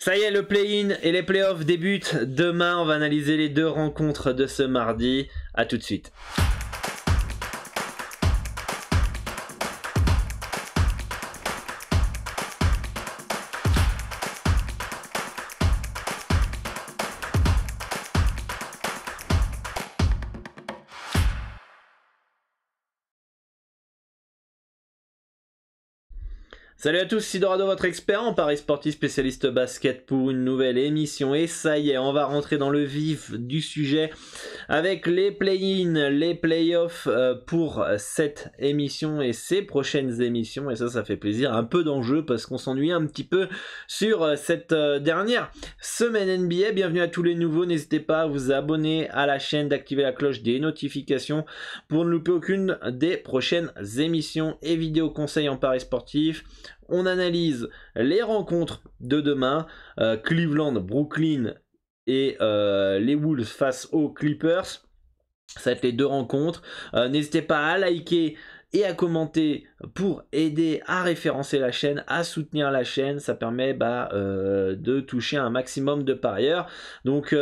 Ça y est, le play-in et les playoffs débutent demain. On va analyser les deux rencontres de ce mardi. A tout de suite. Salut à tous, c'est Dorado, votre expert en paris sportif spécialiste basket pour une nouvelle émission. Et ça y est, on va rentrer dans le vif du sujet avec les play-in, les playoffs pour cette émission et ces prochaines émissions. Et ça fait plaisir, un peu d'enjeu parce qu'on s'ennuie un petit peu sur cette dernière semaine NBA. Bienvenue à tous les nouveaux, n'hésitez pas à vous abonner à la chaîne, d'activer la cloche des notifications pour ne louper aucune des prochaines émissions et vidéos conseils en paris sportif. On analyse les rencontres de demain, Cleveland, Brooklyn et les Wolves face aux Clippers. Ça va être les deux rencontres. N'hésitez pas à liker et à commenter pour aider à référencer la chaîne, à soutenir la chaîne. Ça permet de toucher un maximum de parieurs. Donc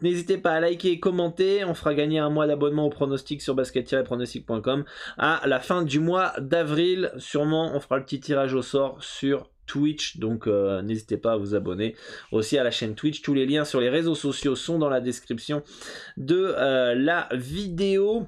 n'hésitez pas à liker et commenter. On fera gagner un mois d'abonnement au pronostic sur basket-pronostic.com à la fin du mois d'avril. Sûrement, on fera le petit tirage au sort sur Twitch, donc n'hésitez pas à vous abonner aussi à la chaîne Twitch. Tous les liens sur les réseaux sociaux sont dans la description de la vidéo.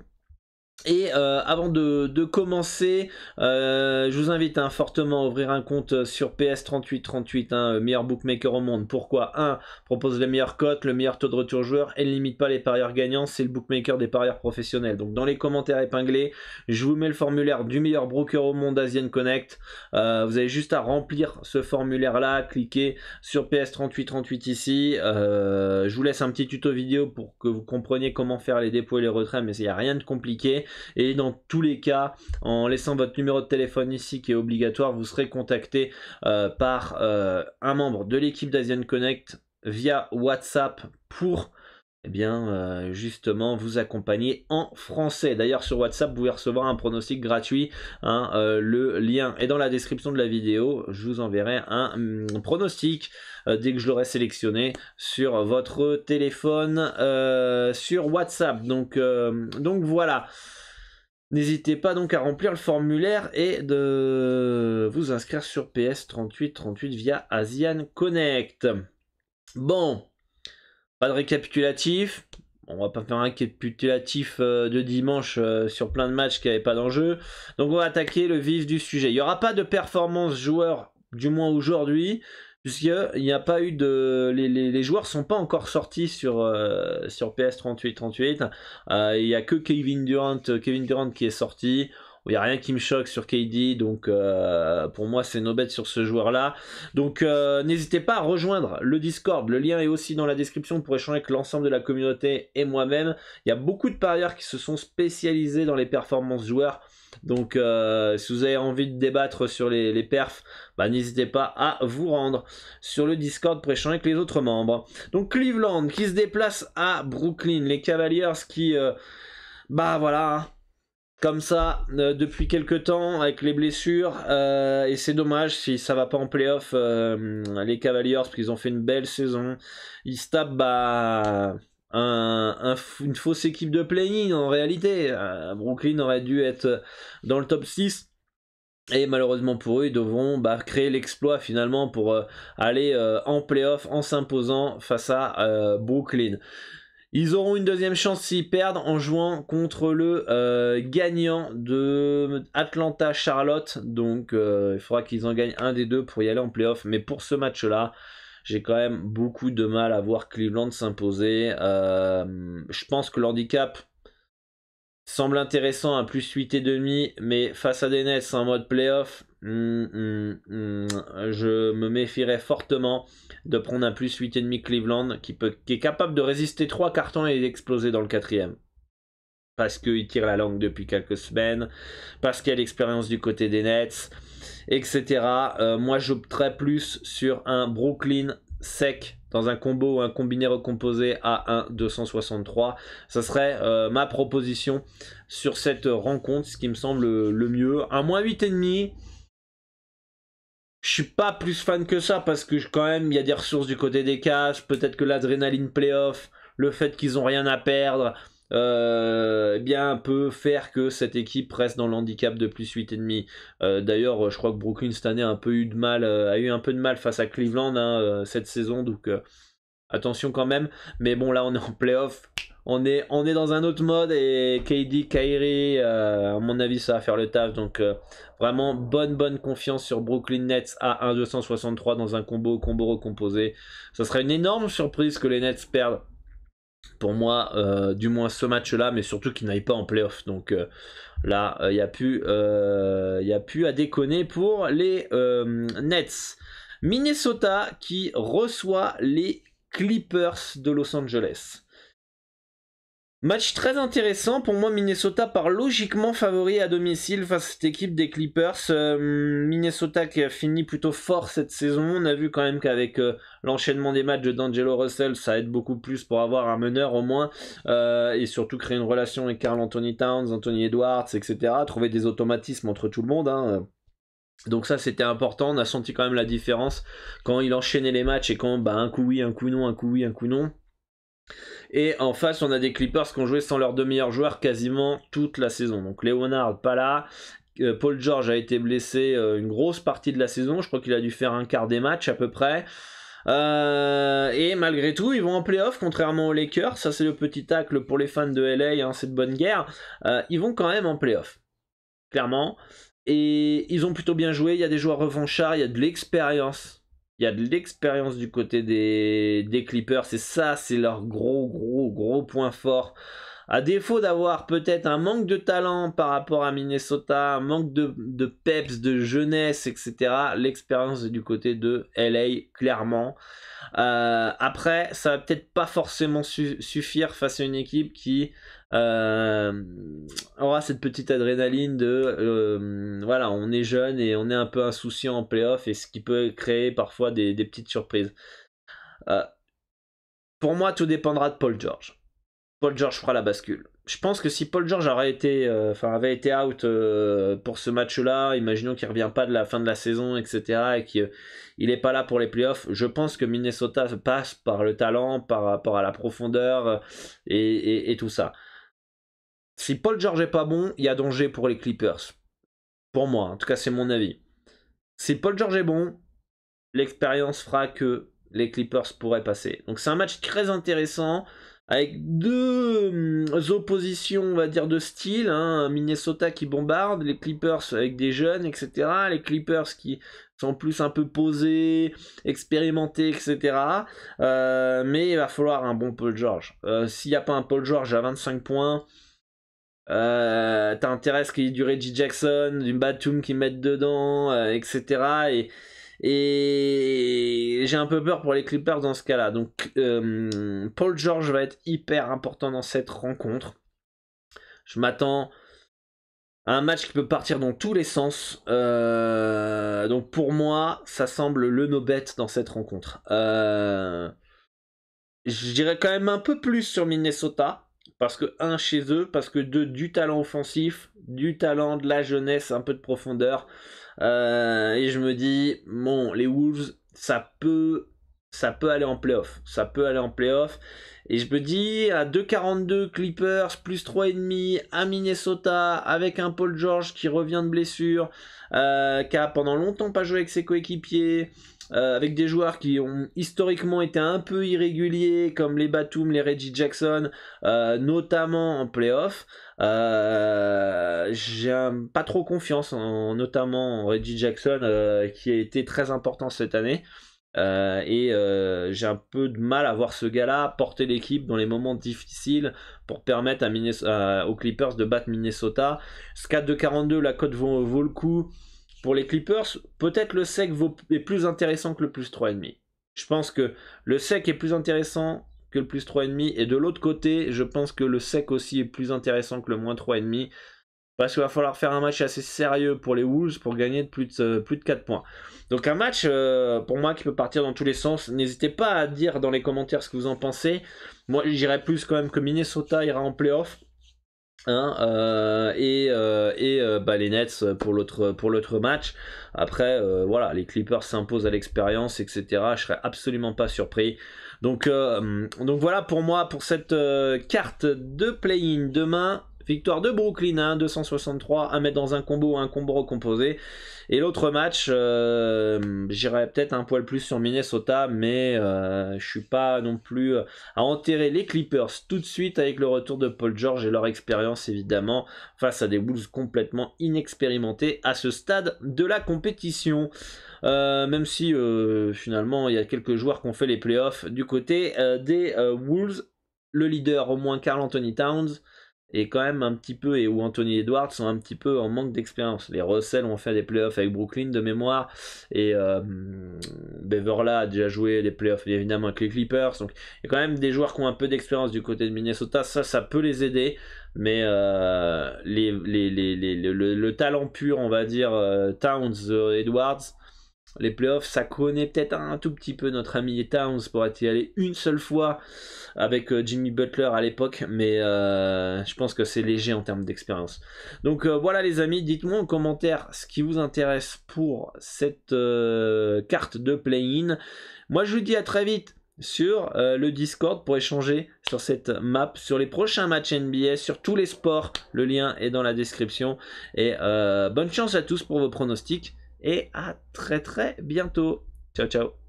Et avant de commencer, je vous invite fortement à ouvrir un compte sur PS3838, meilleur bookmaker au monde. Pourquoi? 1. Propose les meilleures cotes, le meilleur taux de retour joueur et ne limite pas les parieurs gagnants. C'est le bookmaker des parieurs professionnels. Donc dans les commentaires épinglés, je vous mets le formulaire du meilleur broker au monde, Asian Connect. Vous avez juste à remplir ce formulaire là, cliquez sur PS3838 ici. Je vous laisse un petit tuto vidéo pour que vous compreniez comment faire les dépôts et les retraits, mais il n'y a rien de compliqué. Et dans tous les cas, en laissant votre numéro de téléphone ici qui est obligatoire, vous serez contacté par un membre de l'équipe d'Asian Connect via WhatsApp pour justement vous accompagner en français. D'ailleurs sur WhatsApp vous pouvez recevoir un pronostic gratuit, le lien est dans la description de la vidéo. Je vous enverrai un pronostic dès que je l'aurai sélectionné sur votre téléphone sur WhatsApp. Donc voilà. N'hésitez pas donc à remplir le formulaire et de vous inscrire sur PS3838 via Asian Connect. Bon, pas de récapitulatif. On va pas faire un récapitulatif de dimanche sur plein de matchs qui n'avaient pas d'enjeu. Donc on va attaquer le vif du sujet. Il n'y aura pas de performance joueur, du moins aujourd'hui, puisqu'il n'y a pas eu de... Les joueurs sont pas encore sortis sur PS3838. Il n'y a que Kevin Durant qui est sorti. Il n'y a rien qui me choque sur KD, donc pour moi c'est no bet sur ce joueur-là. Donc n'hésitez pas à rejoindre le Discord, le lien est aussi dans la description pour échanger avec l'ensemble de la communauté et moi-même. Il y a beaucoup de parieurs qui se sont spécialisés dans les performances joueurs. Donc si vous avez envie de débattre sur les perfs, n'hésitez pas à vous rendre sur le Discord pour échanger avec les autres membres. Donc Cleveland qui se déplace à Brooklyn, les Cavaliers qui voilà, comme ça depuis quelques temps avec les blessures et c'est dommage si ça va pas en playoff. Les Cavaliers, parce qu'ils ont fait une belle saison, ils se tapent une fausse équipe de play-in en réalité. Brooklyn aurait dû être dans le top 6 et malheureusement pour eux ils devront créer l'exploit finalement pour aller en playoff en s'imposant face à Brooklyn. Ils auront une deuxième chance s'ils perdent en jouant contre le gagnant de Atlanta-Charlotte. Donc il faudra qu'ils en gagnent un des deux pour y aller en playoff. Mais pour ce match-là, j'ai quand même beaucoup de mal à voir Cleveland s'imposer. Je pense que l'handicap semble intéressant à plus 8,5. Mais face à des Nets en mode playoff, je me méfierais fortement de prendre un plus 8,5 Cleveland qui est capable de résister 3 cartons et d'exploser dans le 4e. Parce qu'il tire la langue depuis quelques semaines, parce qu'il y a l'expérience du côté des Nets, etc. Moi j'opterais plus sur un Brooklyn sec dans un combo ou un combiné recomposé à 1,263. Ça serait ma proposition sur cette rencontre, ce qui me semble le mieux. Un moins 8,5. Je suis pas plus fan que ça parce que quand même il y a des ressources du côté des Cavs, peut-être que l'adrénaline playoff, le fait qu'ils ont rien à perdre, eh bien peut faire que cette équipe reste dans le handicap de plus 8,5. D'ailleurs, je crois que Brooklyn cette année a un peu eu de mal, a eu un peu de mal face à Cleveland hein, cette saison, donc attention quand même. Mais bon, là on est en playoff. On est dans un autre mode et KD, Kyrie, à mon avis, ça va faire le taf. Donc, vraiment, bonne confiance sur Brooklyn Nets à 1,263 dans un combo recomposé. Ça serait une énorme surprise que les Nets perdent. Pour moi, du moins ce match-là, mais surtout qu'ils n'aillent pas en playoff. Donc là, il n'y a plus à déconner pour les Nets. Minnesota qui reçoit les Clippers de Los Angeles. Match très intéressant, pour moi Minnesota part logiquement favori à domicile face à cette équipe des Clippers. Minnesota qui a fini plutôt fort cette saison, on a vu quand même qu'avec l'enchaînement des matchs de D'Angelo Russell ça aide beaucoup plus pour avoir un meneur au moins et surtout créer une relation avec Karl Anthony Towns, Anthony Edwards, etc. Trouver des automatismes entre tout le monde hein. Donc ça c'était important, on a senti quand même la différence quand il enchaînait les matchs et quand un coup oui, un coup non, un coup oui, un coup non. Et en face, on a des Clippers qui ont joué sans leurs deux meilleurs joueurs quasiment toute la saison. Donc Leonard pas là. Paul George a été blessé une grosse partie de la saison. Je crois qu'il a dû faire un quart des matchs à peu près. Et malgré tout, ils vont en playoff, contrairement aux Lakers. Ça, c'est le petit tacle pour les fans de LA, hein, c'est de bonne guerre. Ils vont quand même en playoff, clairement. Et ils ont plutôt bien joué. Il y a des joueurs revanchards, il y a de l'expérience. Il y a de l'expérience du côté des Clippers, et ça, c'est leur gros point fort. À défaut d'avoir peut-être un manque de talent par rapport à Minnesota, un manque de peps, de jeunesse, etc., l'expérience est du côté de LA, clairement. Après, ça va peut-être pas forcément suffire face à une équipe qui aura cette petite adrénaline de voilà, on est jeune et on est un peu insouciant en playoff, et ce qui peut créer parfois des petites surprises. Pour moi, tout dépendra de Paul George. Paul George fera la bascule. Je pense que si Paul George avait été out pour ce match-là, imaginons qu'il ne revient pas de la fin de la saison, etc., et qu'il n'est pas là pour les playoffs, je pense que Minnesota passe par le talent, par rapport à la profondeur et tout ça. Si Paul George n'est pas bon, il y a danger pour les Clippers. Pour moi, en tout cas, c'est mon avis. Si Paul George est bon, l'expérience fera que les Clippers pourraient passer. Donc c'est un match très intéressant, avec deux oppositions, on va dire, de style, hein. Minnesota qui bombarde, les Clippers avec des jeunes, etc. Les Clippers qui sont plus un peu posés, expérimentés, etc. Mais il va falloir un bon Paul George. S'il n'y a pas un Paul George à 25 points, t'as intérêt à ce qu'il y ait du Reggie Jackson, du Batum qui mettent dedans, etc. Et j'ai un peu peur pour les Clippers dans ce cas-là. Donc Paul George va être hyper important dans cette rencontre. Je m'attends à un match qui peut partir dans tous les sens. Donc pour moi, ça semble le no-bet dans cette rencontre. Je dirais quand même un peu plus sur Minnesota. Parce que chez eux, parce que du talent offensif, du talent, de la jeunesse, un peu de profondeur. Et je me dis, bon, les Wolves, ça peut aller en playoff. Ça peut aller en playoff. Et je me dis, à 2,42 Clippers, plus 3,5 à Minnesota, avec un Paul George qui revient de blessure, qui a pendant longtemps pas joué avec ses coéquipiers, avec des joueurs qui ont historiquement été un peu irréguliers, comme les Batum, les Reggie Jackson, notamment en playoff. J'ai pas trop confiance notamment en Reggie Jackson, qui a été très important cette année. J'ai un peu de mal à voir ce gars-là porter l'équipe dans les moments difficiles pour permettre aux Clippers de battre Minnesota. Ce 4-2-42, la cote vaut le coup. Pour les Clippers, peut-être le sec est plus intéressant que le plus 3,5. Je pense que le sec est plus intéressant que le plus 3,5. Et de l'autre côté, je pense que le sec aussi est plus intéressant que le moins 3,5. Parce qu'il va falloir faire un match assez sérieux pour les Wolves pour gagner de plus de 4 points. Donc un match, pour moi, qui peut partir dans tous les sens. N'hésitez pas à dire dans les commentaires ce que vous en pensez. Moi, j'irais plus quand même que Minnesota ira en playoff. Hein, bah, les Nets pour l'autre match. Après, voilà, les Clippers s'imposent à l'expérience, etc. Je serais absolument pas surpris. Donc voilà pour moi pour cette carte de play-in demain. Victoire de Brooklyn, hein, 263 à mettre dans un combo ou un combo recomposé. Et l'autre match, j'irais peut-être un poil plus sur Minnesota, mais je suis pas non plus à enterrer les Clippers tout de suite avec le retour de Paul George et leur expérience évidemment face à des Bulls complètement inexpérimentés à ce stade de la compétition. Même si finalement il y a quelques joueurs qui ont fait les playoffs du côté des Wolves, le leader au moins Karl Anthony Towns et quand même un petit peu, et où Anthony Edwards sont un petit peu en manque d'expérience. Les Russell ont fait des playoffs avec Brooklyn de mémoire, et Beverly a déjà joué des playoffs évidemment avec les Clippers, donc il y a quand même des joueurs qui ont un peu d'expérience du côté de Minnesota, ça peut les aider, mais le talent pur, on va dire, Towns, Edwards, les playoffs, ça connaît peut-être un tout petit peu notre ami Towns pour y aller une seule fois avec Jimmy Butler à l'époque, mais je pense que c'est léger en termes d'expérience. Donc voilà les amis, dites-moi en commentaire ce qui vous intéresse pour cette carte de play-in. Moi je vous dis à très vite sur le Discord pour échanger sur cette map, sur les prochains matchs NBA, sur tous les sports. Le lien est dans la description. Et bonne chance à tous pour vos pronostics. Et à très très bientôt. Ciao ciao.